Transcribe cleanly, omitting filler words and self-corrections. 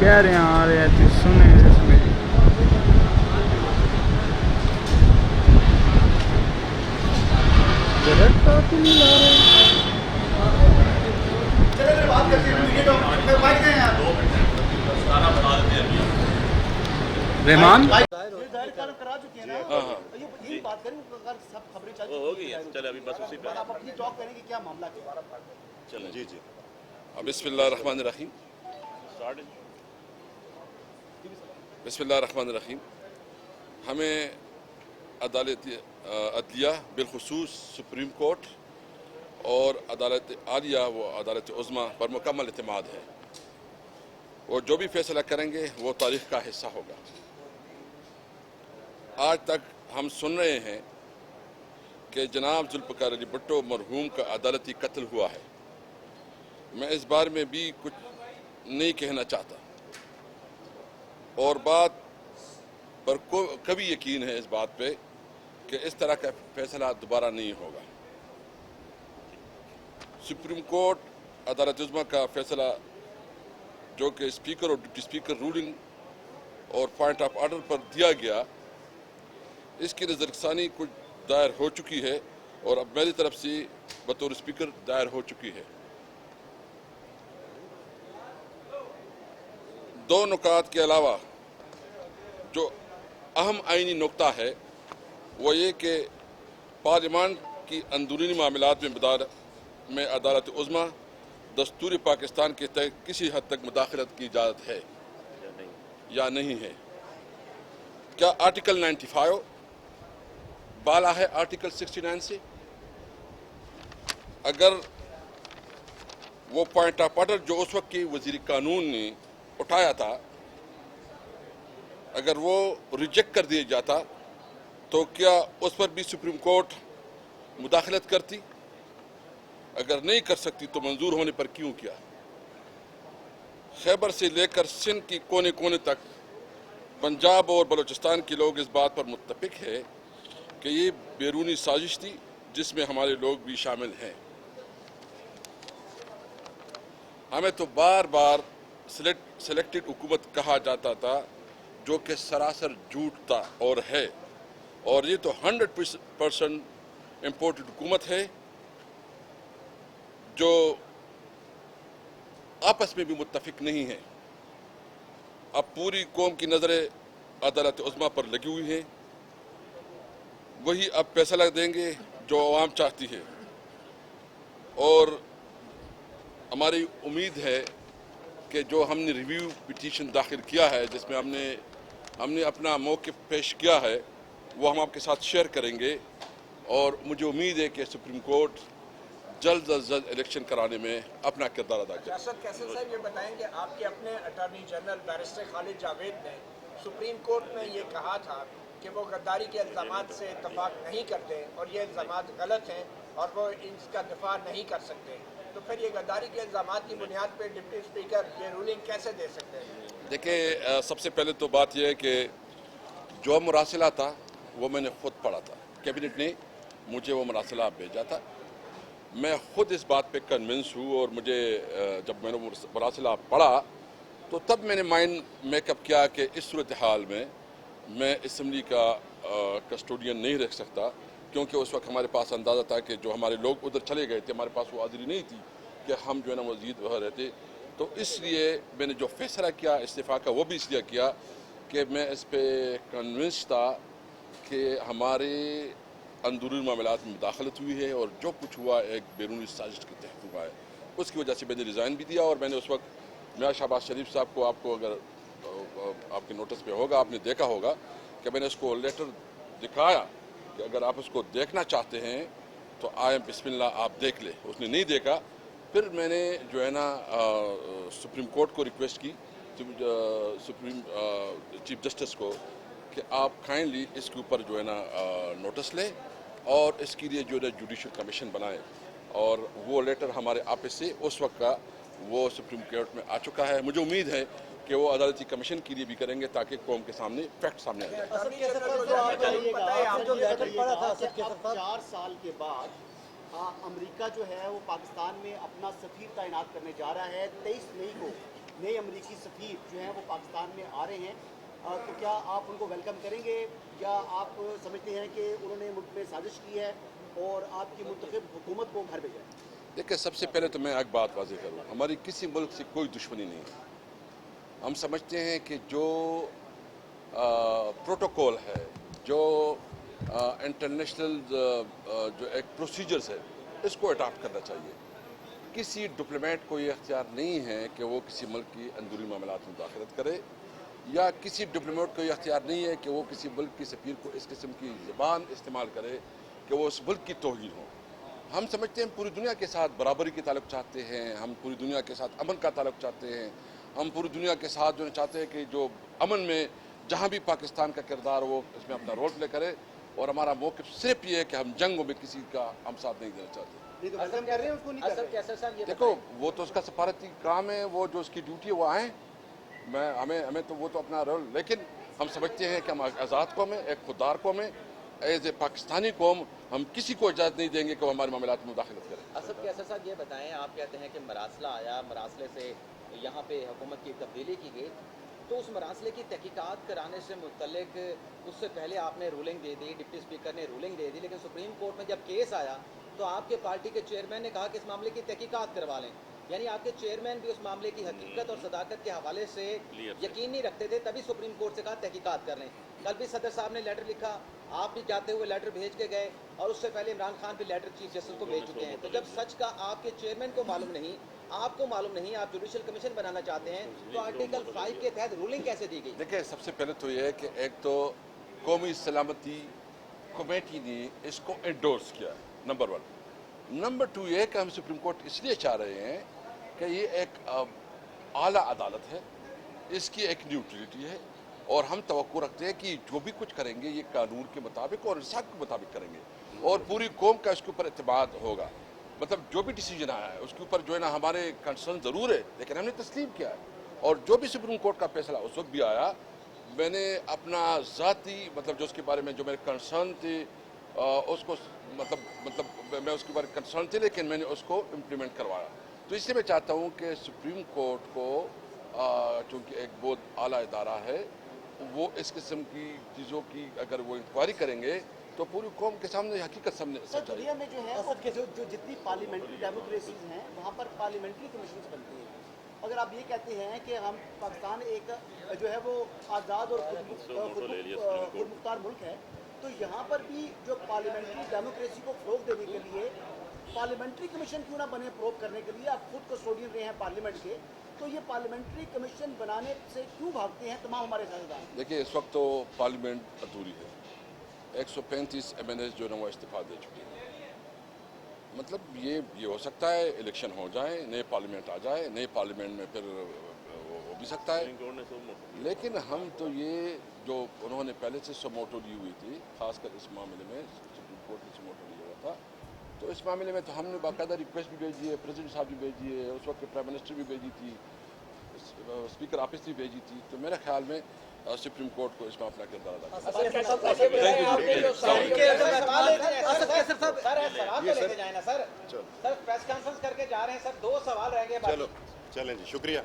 کہہ رہے ہیں آ رہے ہیں تو سنیں اس میں ڈائریکٹر تو نہیں لا رہے رحمان جی بسم اللہ الرحمن الرحیم ہمیں عدالت عدلیہ بالخصوص سپریم کورٹ اور عدالت عالیہ و عدالت عظمیٰ پر مکمل اعتماد ہے. وہ جو بھی فیصلہ کریں گے وہ تاریخ کا حصہ ہوگا. آج تک ہم سن رہے ہیں کہ جناب ذوالفقار علی بھٹو مرحوم کا عدالتی قتل ہوا ہے. میں اس بارے میں بھی کچھ نہیں کہنا چاہتا اور بات پر کبھی یقین ہے اس بات پہ کہ اس طرح کا فیصلہ دوبارہ نہیں ہوگا. سپریم کورٹ عدالت عظمیٰ کا فیصلہ جو کہ اسپیکر اور ڈپٹی اسپیکر رولنگ اور پوائنٹ آف آرڈر پر دیا گیا اس کی نظر ثانی کچھ دائر ہو چکی ہے اور اب میری طرف سے بطور اسپیکر دائر ہو چکی ہے. دو نکات کے علاوہ جو اہم آئینی نقطہ ہے وہ یہ کہ پارلیمان کی اندرونی معاملات میں عدالت عظمیٰ دستور پاکستان کے تحت کسی حد تک مداخلت کی اجازت ہے یا نہیں ہے. کیا آرٹیکل 95 بالا ہے آرٹیکل 69 سے؟ اگر وہ پوائنٹ آف آرڈر جو اس وقت کی وزیر قانون نے اٹھایا تھا اگر وہ ریجیکٹ کر دیا جاتا تو کیا اس پر بھی سپریم کورٹ مداخلت کرتی؟ اگر نہیں کر سکتی تو منظور ہونے پر کیوں کیا؟ خیبر سے لے کر سندھ کی کونے کونے تک پنجاب اور بلوچستان کے لوگ اس بات پر متفق ہیں کہ یہ بیرونی سازش تھی جس میں ہمارے لوگ بھی شامل ہیں. ہمیں تو بار بار سلیکٹڈ حکومت کہا جاتا تھا جو کہ سراسر جھوٹ تھا اور ہے اور یہ تو 100% امپورٹڈ حکومت ہے جو آپس میں بھی متفق نہیں ہے. اب پوری قوم کی نظریں عدالت عظمیٰ پر لگی ہوئی ہیں. وہی اب فیصلہ دیں گے جو عوام چاہتی ہے اور ہماری امید ہے کہ جو ہم نے ریویو پٹیشن داخل کیا ہے جس میں ہم نے اپنا موقف پیش کیا ہے وہ ہم آپ کے ساتھ شیئر کریں گے اور مجھے امید ہے کہ سپریم کورٹ جلد از جلد الیکشن کرانے میں اپنا کردار ادا کرے. ریاست کیسر صاحب یہ بتائیں کہ آپ کے اپنے اٹارنی جنرل بیرسٹر خالد جاوید نے سپریم کورٹ میں یہ کہا تھا کہ وہ غداری کے الزامات سے اتفاق نہیں کرتے اور یہ الزامات غلط ہیں اور وہ اس کا دفاع نہیں کر سکتے. تو پھر یہ غداری کے الزامات کی بنیاد پہ ڈپٹی اسپیکر یہ رولنگ کیسے دے سکتے ہیں؟ دیکھیں سب سے پہلے تو بات یہ ہے کہ جو مراسلہ تھا وہ میں نے خود پڑھا تھا. کیبنٹ نے مجھے وہ مراسلہ بھیجا تھا. میں خود اس بات پہ کنونس ہوں اور مجھے جب میں نے مراسلہ پڑھا تو تب میں نے مائنڈ میک اپ کیا کہ اس صورتحال میں اسمبلی کا کسٹوڈین نہیں رکھ سکتا کیونکہ اس وقت ہمارے پاس اندازہ تھا کہ جو ہمارے لوگ ادھر چلے گئے تھے ہمارے پاس وہ حاضری نہیں تھی کہ ہم جو ہے نا مزید وہاں رہتے. تو اس لیے میں نے جو فیصلہ کیا استعفیٰ کا وہ بھی اس لیے کیا کہ میں اس پہ کنونس تھا کہ ہمارے اندرونی معاملات میں مداخلت ہوئی ہے اور جو کچھ ہوا ایک بیرونی سازش کے تحت ہوا ہے. اس کی وجہ سے میں نے ریزائن بھی دیا اور میں نے اس وقت میاں شہباز شریف صاحب کو آپ کو اگر آپ کے نوٹس پہ ہوگا آپ نے دیکھا ہوگا کہ میں نے اس کو لیٹر دکھایا کہ اگر آپ اس کو دیکھنا چاہتے ہیں تو آئے بسم اللہ آپ دیکھ لیں. اس نے نہیں دیکھا. پھر میں نے جو ہے نا سپریم کورٹ کو ریکویسٹ کی سپریم چیف جسٹس کو کہ آپ کائنڈلی اس کے اوپر جو ہے نا نوٹس لیں اور اس کے لیے جو ہے جوڈیشل کمیشن بنائیں اور وہ لیٹر ہمارے آفس سے اس وقت کا وہ سپریم کورٹ میں آ چکا ہے. مجھے امید ہے کہ وہ عدالتی کمیشن کے لیے بھی کریں گے تاکہ قوم کے سامنے فیکٹ سامنے آ جائے. 4 سال کے بعد امریکہ جو ہے وہ پاکستان میں اپنا سفیر تعینات کرنے جا رہا ہے. 23 مئی کو नए अमरीकी सफ़ीर जो हैं वो पाकिस्तान में आ रहे हैं, तो क्या आप उनको वेलकम करेंगे या आप समझते हैं कि उन्होंने मुल्क में साजिश की है और आपकी मुंतखब हुकूमत को घर भेजा है? देखिए, सबसे पहले तो मैं एक बात वाज़ेह करूँ, हमारी किसी मुल्क से कोई दुश्मनी नहीं है। हम समझते हैं कि जो प्रोटोकॉल है, जो इंटरनेशनल जो एक प्रोसीजर्स है, इसको अडॉप्ट करना चाहिए। किसी डिप्लोमेट को ये अख्तियार नहीं है कि वो किसी मुल्क की अंदरूनी मामलात में मुदाखलत करे, या किसी डिप्लोमेट को ये अख्तियार नहीं है कि वो किसी मुल्क की सफ़ीर को इस किस्म की ज़बान इस्तेमाल करे कि वो उस मुल्क की तौहीन हो। हम समझते हैं पूरी दुनिया के साथ बराबरी के ताल्लुक़ चाहते हैं, हम पूरी दुनिया के साथ अमन का ताल्लुक़ चाहते हैं, हम पूरी दुनिया के साथ जो चाहते हैं कि जो अमन में जहाँ भी पाकिस्तान का किरदार वो इसमें अपना रोल प्ले करे, और हमारा मौक़िफ़ सिर्फ ये है कि हम जंगों में किसी का हम साथ नहीं देना चाहते। नहीं तो वेलकम कर रहे हैं उसको, नहीं कर रहे? कैसे साहब ये देखो, वो तो उसका सफारती काम है, वो जो उसकी ड्यूटी है वो आए, हमें तो वो तो अपना रोल, लेकिन हम समझते हैं कि हम आज़ाद कौम है, एक खुददार कौम है, एज ए पाकिस्तानी कौम हम किसी को इजाज़त नहीं देंगे कि वो हमारे मामलात में मुदाखलत करें। असद कैसर साहब ये बताएं, आप कहते हैं कि मरासला आया, मरासले से यहाँ पे हुकूमत की तब्दीली की गई, तो उस मरासले की तहकीकात कराने से मुतल्लिक उससे पहले आपने रूलिंग दे दी, डिप्टी स्पीकर ने रूलिंग दे दी, लेकिन सुप्रीम कोर्ट में जब केस आया तो आपके पार्टी के चेयरमैन ने कहा कि इस मामले की तहकीकात करवा लें, यानी आपके चेयरमैन भी उस मामले की हकीकत और सदाकत के हवाले से यकीन नहीं रखते थे, तभी सुप्रीम कोर्ट से कहा तहकीकात कर लें। कल भी सदर साहब ने लेटर लिखा, आप भी जाते हुए लेटर भेज के गए, और उससे पहले इमरान खान भी लेटर चीफ जस्टिस को भेज चुके हैं। तो जब सच का आपके चेयरमैन को मालूम नहीं, आपको मालूम नहीं, आप जुडिशल कमीशन बनाना चाहते हैं, तो आर्टिकल 5 के तहत रूलिंग कैसे दी गई? देखिए, सबसे पहले तो ये है कि एक तो कौमी सलामती कमेटी ने इसको एंडोर्स किया, नंबर 1। नंबर 2 ये है कि हम सुप्रीम कोर्ट इसलिए चाह रहे हैं कि ये एक आला अदालत है, इसकी एक न्यूट्रलिटी है, और हम तवक्को रखते हैं कि जो भी कुछ करेंगे ये कानून के मुताबिक और इंसाफ के मुताबिक करेंगे, और पूरी कौम का इसके ऊपर एतमाद होगा। मतलब जो भी डिसीजन आया है उसके ऊपर जो है ना हमारे कंसर्न ज़रूर है, लेकिन हमने तस्लीम किया है, और जो भी सुप्रीम कोर्ट का फैसला उस वक्त भी आया, मैंने अपना ज़ाती मतलब जो उसके बारे में जो मेरे कंसर्न थे उसको मतलब मैं उसके बारे में कंसर्न थे, लेकिन मैंने उसको इम्प्लीमेंट करवाया। तो इसलिए मैं चाहता हूँ कि सुप्रीम कोर्ट को चूँकि एक बहुत आला इदारा है, वो इस किस्म की चीज़ों की अगर वो इंक्वायरी करेंगे तो पूरी कौम के सामने हकीकत सामने सर, दुनिया में जो है वो जो जितनी पार्लियामेंट्री डेमोक्रेसीज हैं वहाँ पर पार्लियामेंट्री कमीशन बनती हैं। अगर आप ये कहते हैं कि हम पाकिस्तान एक जो है वो आज़ाद और खुदमुख्तार मुल्क है, तो यहाँ पर भी जो पार्लियामेंट्री डेमोक्रेसी को फ़रोग़ देने के लिए पार्लियामेंट्री कमीशन क्यों ना बने प्रोब करने के लिए? आप खुद कस्टोडियन रहे हैं पार्लियामेंट के, तो ये पार्लियामेंट्री कमीशन बनाने से क्यों भागते हैं तमाम हमारे साझेदार? देखिए, इस वक्त तो पार्लियामेंट अधूरी है, 135 MNAs जो है ना वो इस्तीफ़ा दे चुके हैं। मतलब ये हो सकता है इलेक्शन हो जाए, नए पार्लियामेंट आ जाए, नए पार्लियामेंट में फिर हो भी सकता है, लेकिन हम तो ये जो उन्होंने पहले से समोटो ली हुई थी, खासकर इस मामले में सुप्रीम कोर्ट ने समोटो लिया हुआ था, तो इस मामले में तो हमने बाकायदा रिक्वेस्ट भी भेजी है, प्रेसिडेंट साहब भी भेजी है, उस वक्त प्राइम मिनिस्टर भी भेजी थी, स्पीकर ऑफिस भी भेजी थी। तो मेरे ख्याल में सुप्रीम कोर्ट को इसमें अपना किरदार अदा करना सर प्रेस कॉन्फ्रेंस करके जा रहे हैं सर, 2 सवाल रहेंगे। चलो चलें जी, शुक्रिया।